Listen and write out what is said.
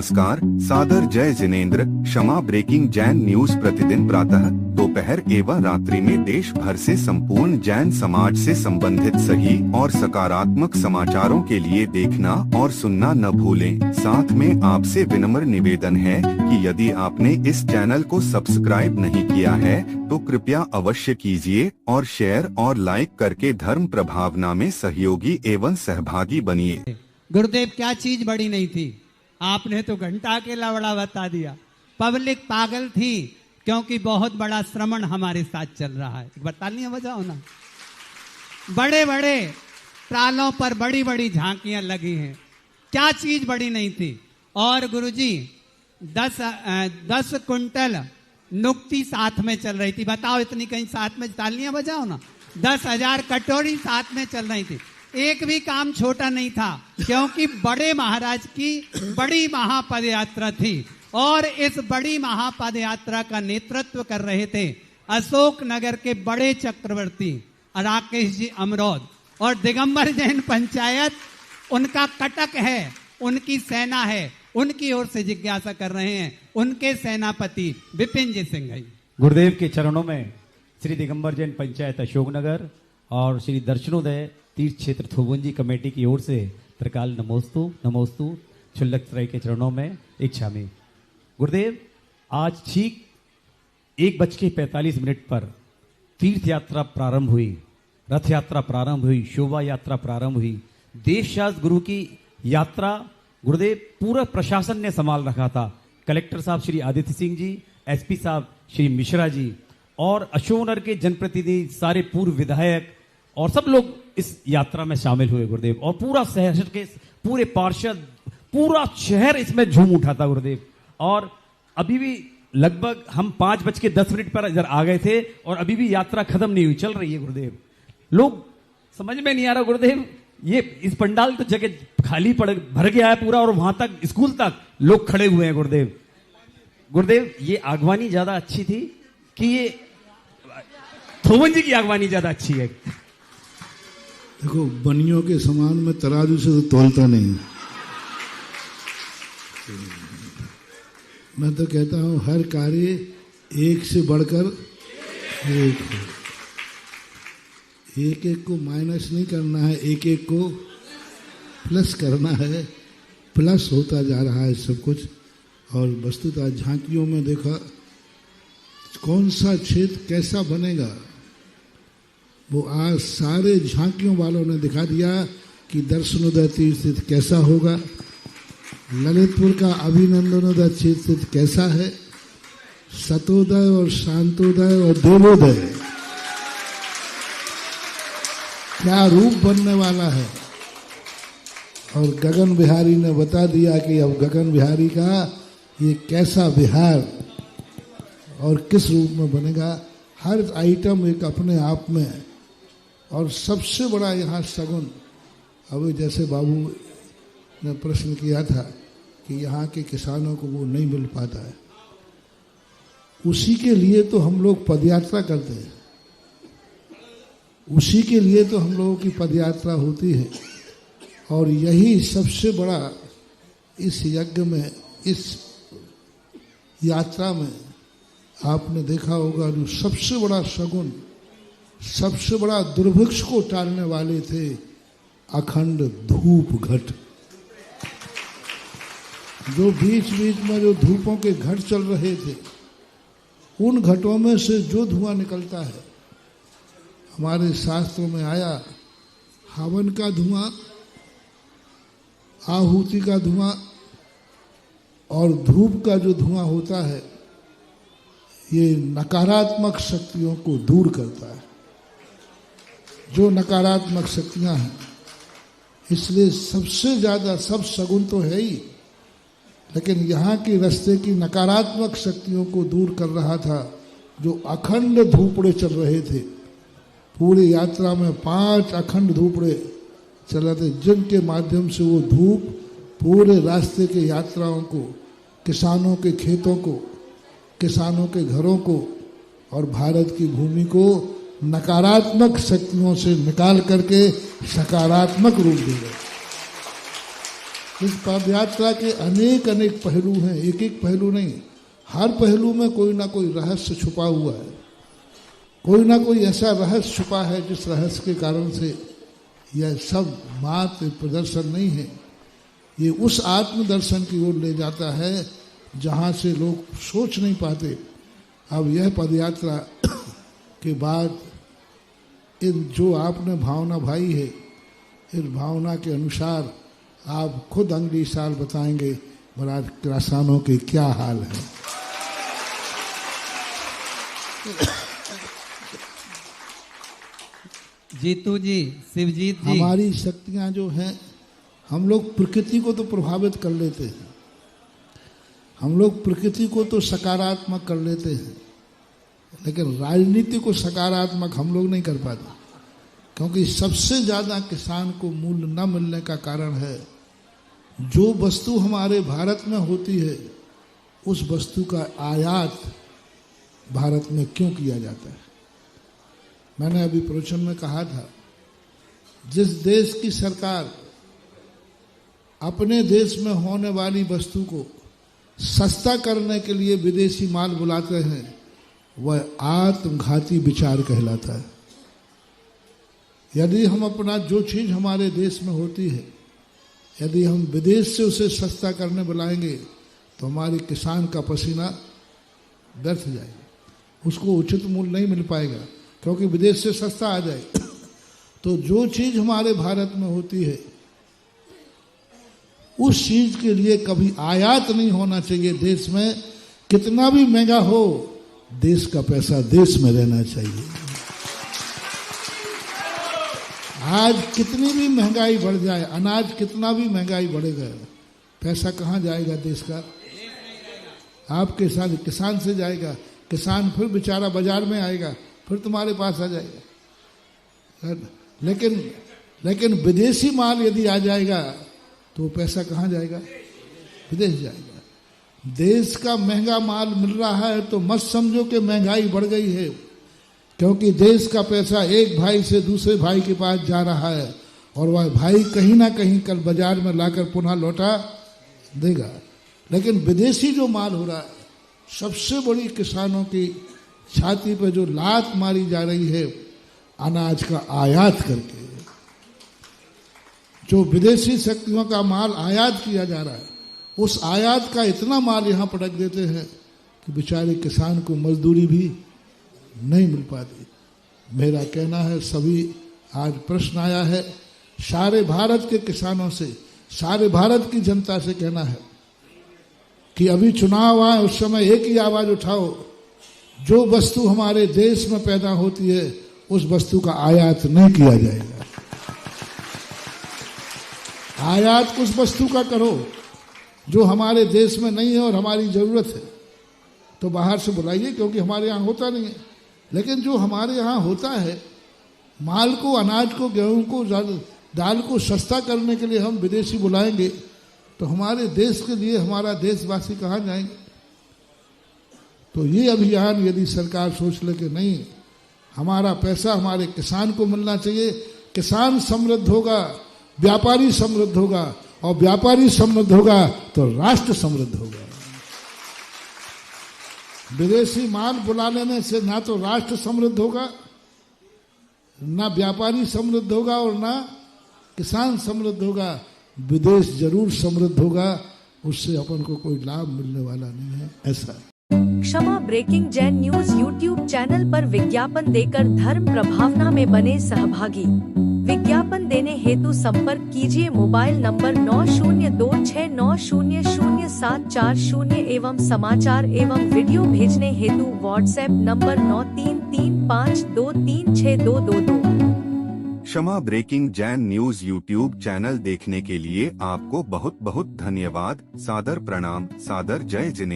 नमस्कार, सादर जय जिनेंद्र। क्षमा ब्रेकिंग जैन न्यूज प्रतिदिन प्रातः, दोपहर एवं रात्रि में देश भर से संपूर्ण जैन समाज से संबंधित सही और सकारात्मक समाचारों के लिए देखना और सुनना न भूलें। साथ में आपसे विनम्र निवेदन है कि यदि आपने इस चैनल को सब्सक्राइब नहीं किया है तो कृपया अवश्य कीजिए और शेयर और लाइक करके धर्म प्रभावना में सहयोगी एवं सहभागी बनिए। गुरुदेव, क्या चीज बड़ी नहीं थी, आपने तो घंटा के लवड़ा बता दिया। पब्लिक पागल थी क्योंकि बहुत बड़ा श्रमण हमारे साथ चल रहा है। एक बार तालियां बजाओ ना। बड़े बड़े ट्रालों पर बड़ी बड़ी झांकियां लगी हैं, क्या चीज बड़ी नहीं थी। और गुरुजी 10 कुंटल नुक्ति साथ में चल रही थी। बताओ, इतनी कहीं साथ में, तालियां बजाओ ना। 10,000 कटोरी साथ में चल रही थी। एक भी काम छोटा नहीं था क्योंकि बड़े महाराज की बड़ी महापद यात्रा थी और इस बड़ी महापद यात्रा का नेतृत्व कर रहे थे अशोक नगर के बड़े चक्रवर्ती राकेश जी अमरौद और दिगंबर जैन पंचायत उनका कटक है, उनकी सेना है, उनकी ओर से जिज्ञासा कर रहे हैं उनके सेनापति विपिन जी सिंह। गुरुदेव के चरणों में श्री दिगंबर जैन पंचायत अशोकनगर और श्री दर्शनोदय तीर्थ क्षेत्र थोबुंजी कमेटी की ओर से त्रिकाल नमोस्तु छुल्लक सराय के चरणों में इच्छा में। गुरुदेव, आज ठीक 1:45 पर तीर्थ यात्रा प्रारंभ हुई, रथ यात्रा प्रारंभ हुई, शोभा यात्रा प्रारंभ हुई। देश शास्त्र गुरु की यात्रा गुरुदेव पूरा प्रशासन ने संभाल रखा था। कलेक्टर साहब श्री आदित्य सिंह जी, एसपी साहब श्री मिश्रा जी और अशोकनगर के जनप्रतिनिधि, सारे पूर्व विधायक और सब लोग इस यात्रा में शामिल हुए गुरुदेव। और पूरा शहर के पूरे पार्षद, पूरा शहर इसमें झूम उठा था गुरुदेव। और अभी भी लगभग हम 5:10 पर इधर आ गए थे और अभी भी यात्रा खत्म नहीं हुई, चल रही है गुरुदेव। लोग समझ में नहीं आ रहा गुरुदेव, ये इस पंडाल तो जगह खाली भर गया है पूरा और वहां तक स्कूल तक लोग खड़े हुए हैं गुरुदेव। गुरुदेव, ये आगवानी ज्यादा अच्छी थी कि ये थोवन जी की आगवानी ज्यादा अच्छी है? देखो, बनियों के समान में तराजू से तो तोलता नहीं। मैं तो कहता हूं हर कार्य एक से बढ़कर एक हो। एक एक को माइनस नहीं करना है, एक एक को प्लस करना है। प्लस होता जा रहा है सब कुछ। और वस्तुतः झांकियों में देखा कौन सा क्षेत्र कैसा बनेगा, वो आज सारे झांकियों वालों ने दिखा दिया कि दर्शनोदय तीर्थ कैसा होगा, ललितपुर का अभिनंदनोदय तीर्थ कैसा है, सतोदय और शांतोदय और देवोदय क्या रूप बनने वाला है। और गगन बिहारी ने बता दिया कि अब गगन बिहारी का ये कैसा बिहार और किस रूप में बनेगा। हर आइटम एक अपने आप में। और सबसे बड़ा यहाँ सगुन, अभी जैसे बाबू ने प्रश्न किया था कि यहाँ के किसानों को वो नहीं मिल पाता है, उसी के लिए तो हम लोग पदयात्रा करते हैं, उसी के लिए तो हम लोगों की पदयात्रा होती है। और यही सबसे बड़ा इस यज्ञ में, इस यात्रा में आपने देखा होगा जो सबसे बड़ा शगुन, सबसे बड़ा दुर्भिक्ष को टालने वाले थे अखंड धूप घट। जो बीच बीच में जो धूपों के घट चल रहे थे, उन घटों में से जो धुआं निकलता है, हमारे शास्त्रों में आया हवन का धुआं, आहुति का धुआं और धूप का जो धुआं होता है, ये नकारात्मक शक्तियों को दूर करता है। जो नकारात्मक शक्तियां हैं, इसलिए सबसे ज्यादा, सब सगुन तो है ही, लेकिन यहाँ के रास्ते की नकारात्मक शक्तियों को दूर कर रहा था जो अखंड धूपड़े चल रहे थे। पूरी यात्रा में 5 अखंड धूपड़े चल रहे थे, जिनके माध्यम से वो धूप पूरे रास्ते के यात्राओं को, किसानों के खेतों को, किसानों के घरों को और भारत की भूमि को नकारात्मक शक्तियों से निकाल करके सकारात्मक रूप दे रहे। इस पद यात्रा के अनेक अनेक पहलू हैं, एक एक पहलू नहीं, हर पहलू में कोई ना कोई रहस्य छुपा हुआ है, कोई ना कोई ऐसा रहस्य छुपा है जिस रहस्य के कारण से यह सब मात्र प्रदर्शन नहीं है, ये उस आत्मदर्शन की ओर ले जाता है जहाँ से लोग सोच नहीं पाते। अब यह पदयात्रा के बाद इन जो आपने भावना भाई है, इस भावना के अनुसार आप खुद अगली साल बताएंगे महाराज किसानों के क्या हाल है। जीतू जी, शिवजीत जी, हमारी शक्तियां जो हैं, हम लोग प्रकृति को तो प्रभावित कर लेते हैं, हम लोग प्रकृति को तो सकारात्मक कर लेते हैं, लेकिन राजनीति को सकारात्मक हम लोग नहीं कर पाते, क्योंकि सबसे ज़्यादा किसान को मूल्य न मिलने का कारण है जो वस्तु हमारे भारत में होती है उस वस्तु का आयात भारत में क्यों किया जाता है। मैंने अभी प्रवचन में कहा था, जिस देश की सरकार अपने देश में होने वाली वस्तु को सस्ता करने के लिए विदेशी माल बुलाते हैं, वह आत्मघाती विचार कहलाता है। यदि हम अपना जो चीज़ हमारे देश में होती है, यदि हम विदेश से उसे सस्ता करने बुलाएंगे तो हमारे किसान का पसीना व्यर्थ जाएगा, उसको उचित मूल्य नहीं मिल पाएगा, क्योंकि विदेश से सस्ता आ जाए। तो जो चीज़ हमारे भारत में होती है उस चीज़ के लिए कभी आयात नहीं होना चाहिए। देश में कितना भी महंगा हो, देश का पैसा देश में रहना चाहिए। आज कितनी भी महंगाई बढ़ जाए, अनाज कितना भी महंगाई बढ़ेगा, पैसा कहाँ जाएगा देश का? आपके साथ किसान से जाएगा, किसान फिर बेचारा बाजार में आएगा, फिर तुम्हारे पास आ जाएगा। लेकिन विदेशी माल यदि आ जाएगा तो पैसा कहाँ जाएगा? विदेश जाएगा। देश का महंगा माल मिल रहा है तो मत समझो कि महंगाई बढ़ गई है, क्योंकि देश का पैसा एक भाई से दूसरे भाई के पास जा रहा है और वह भाई कहीं ना कहीं कल बाजार में लाकर पुनः लौटा देगा। लेकिन विदेशी जो माल हो रहा है, सबसे बड़ी किसानों की छाती पर जो लात मारी जा रही है अनाज का आयात करके, जो विदेशी शक्तियों का माल आयात किया जा रहा है, उस आयात का इतना माल यहाँ पटक देते हैं कि बेचारे किसान को मजदूरी भी नहीं मिल पाती। मेरा कहना है, सभी आज प्रश्न आया है, सारे भारत के किसानों से, सारे भारत की जनता से कहना है कि अभी चुनाव आए उस समय एक ही आवाज उठाओ, जो वस्तु हमारे देश में पैदा होती है उस वस्तु का आयात नहीं किया जाएगा। आयात उस वस्तु का करो जो हमारे देश में नहीं है और हमारी जरूरत है, तो बाहर से बुलाइए, क्योंकि हमारे यहाँ होता नहीं है। लेकिन जो हमारे यहाँ होता है, माल को, अनाज को, गेहूं को, दाल को सस्ता करने के लिए हम विदेशी बुलाएंगे तो हमारे देश के लिए हमारा देशवासी कहाँ जाएंगे? तो ये अभियान यदि सरकार सोच ले कि नहीं, हमारा पैसा हमारे किसान को मिलना चाहिए, किसान समृद्ध होगा, व्यापारी समृद्ध होगा, और व्यापारी समृद्ध होगा तो राष्ट्र समृद्ध होगा। विदेशी माल बुला लेने से ना तो राष्ट्र समृद्ध होगा, ना व्यापारी समृद्ध होगा, और ना किसान समृद्ध होगा। विदेश जरूर समृद्ध होगा, उससे अपन को कोई लाभ मिलने वाला नहीं है। ऐसा Kshama breaking Jain news YouTube channel पर विज्ञापन देकर धर्म प्रभावना में बने सहभागी। विज्ञापन देने हेतु संपर्क कीजिए मोबाइल नंबर 9026900740 एवं समाचार एवं वीडियो भेजने हेतु WhatsApp number 9335236222। Kshama breaking Jain news YouTube channel देखने के लिए आपको बहुत बहुत धन्यवाद। सादर प्रणाम, सादर जय जिनेंद्र।